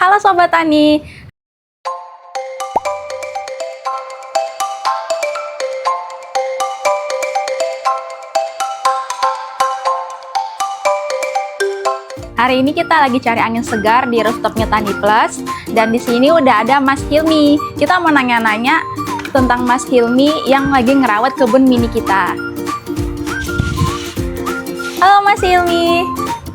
Halo Sobat Tani. Hari ini kita lagi cari angin segar di rooftopnya Tani Plus, dan di sini udah ada Mas Hilmi. Kita mau nanya-nanya tentang Mas Hilmi yang lagi ngerawat kebun mini kita. Halo Mas Hilmi.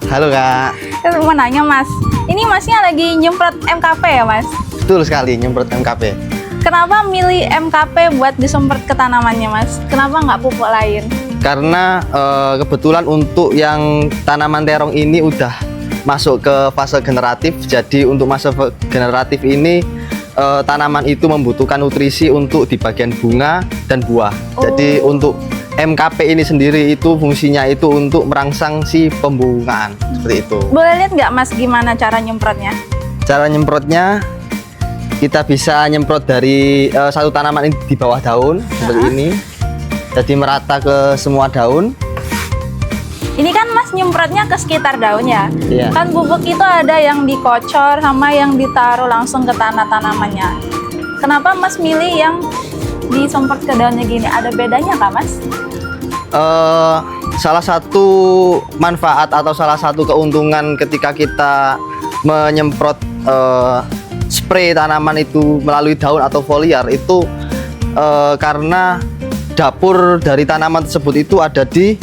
Halo Kak. Saya mau nanya Mas, ini Masnya lagi nyemprot MKP ya Mas? Betul sekali, nyemprot MKP. Kenapa milih MKP buat disemprot ke tanamannya Mas? Kenapa nggak pupuk lain? Karena kebetulan untuk yang tanaman terong ini udah masuk ke fase generatif. Jadi untuk fase generatif ini tanaman itu membutuhkan nutrisi untuk di bagian bunga dan buah. Jadi untuk MKP ini sendiri itu fungsinya itu untuk merangsang si pembungaan, seperti itu. Boleh lihat nggak Mas gimana cara nyemprotnya? Cara nyemprotnya, kita bisa nyemprot dari satu tanaman ini di bawah daun seperti ini, jadi merata ke semua daun. Ini kan Mas nyemprotnya ke sekitar daun ya? Iya. Kan bubuk itu ada yang dikocor sama yang ditaruh langsung ke tanah tanamannya. Kenapa Mas milih yang disemprot ke daunnya gini? Ada bedanya nggak Mas? Salah satu manfaat atau salah satu keuntungan ketika kita menyemprot spray tanaman itu melalui daun atau foliar itu karena dapur dari tanaman tersebut itu ada di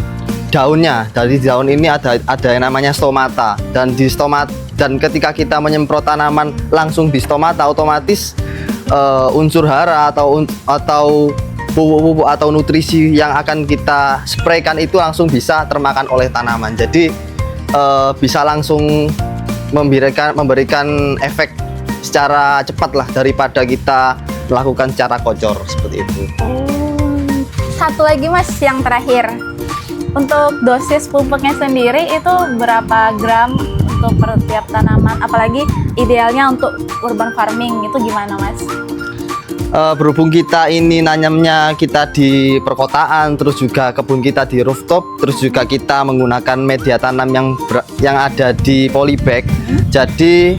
daunnya. Dari daun ini ada yang namanya stomata, dan di stomata, dan ketika kita menyemprot tanaman langsung di stomata, otomatis unsur hara atau pupuk-pupuk atau nutrisi yang akan kita spraykan itu langsung bisa termakan oleh tanaman. Jadi bisa langsung memberikan efek secara cepat lah daripada kita melakukan secara kocor seperti itu. Satu lagi Mas, yang terakhir. Untuk dosis pupuknya sendiri itu berapa gram untuk per tiap tanaman? Apalagi idealnya untuk urban farming itu gimana Mas? Berhubung kita ini nanamnya kita di perkotaan, terus juga kebun kita di rooftop, terus juga kita menggunakan media tanam yang ada di polybag. Jadi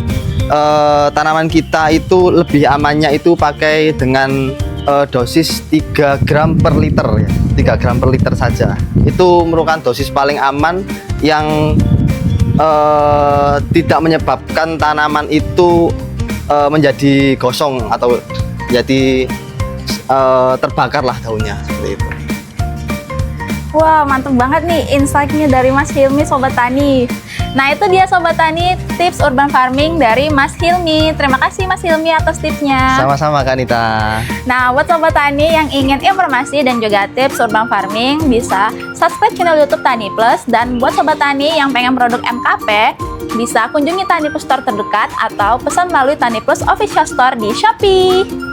tanaman kita itu lebih amannya itu pakai dengan dosis 3 gram per liter ya, 3 gram per liter saja. Itu merupakan dosis paling aman yang tidak menyebabkan tanaman itu menjadi gosong atau jadi terbakar lah daunnya, seperti itu. Wah, mantep banget nih insight-nya dari Mas Hilmi, Sobat Tani. Nah, itu dia Sobat Tani, tips urban farming dari Mas Hilmi. Terima kasih Mas Hilmi atas tipsnya. Sama-sama Kanita. Nah, buat Sobat Tani yang ingin informasi dan juga tips urban farming, bisa subscribe channel YouTube Tani Plus. Dan buat Sobat Tani yang pengen produk MKP, bisa kunjungi Tani Plus Store terdekat atau pesan melalui Tani Plus Official Store di Shopee.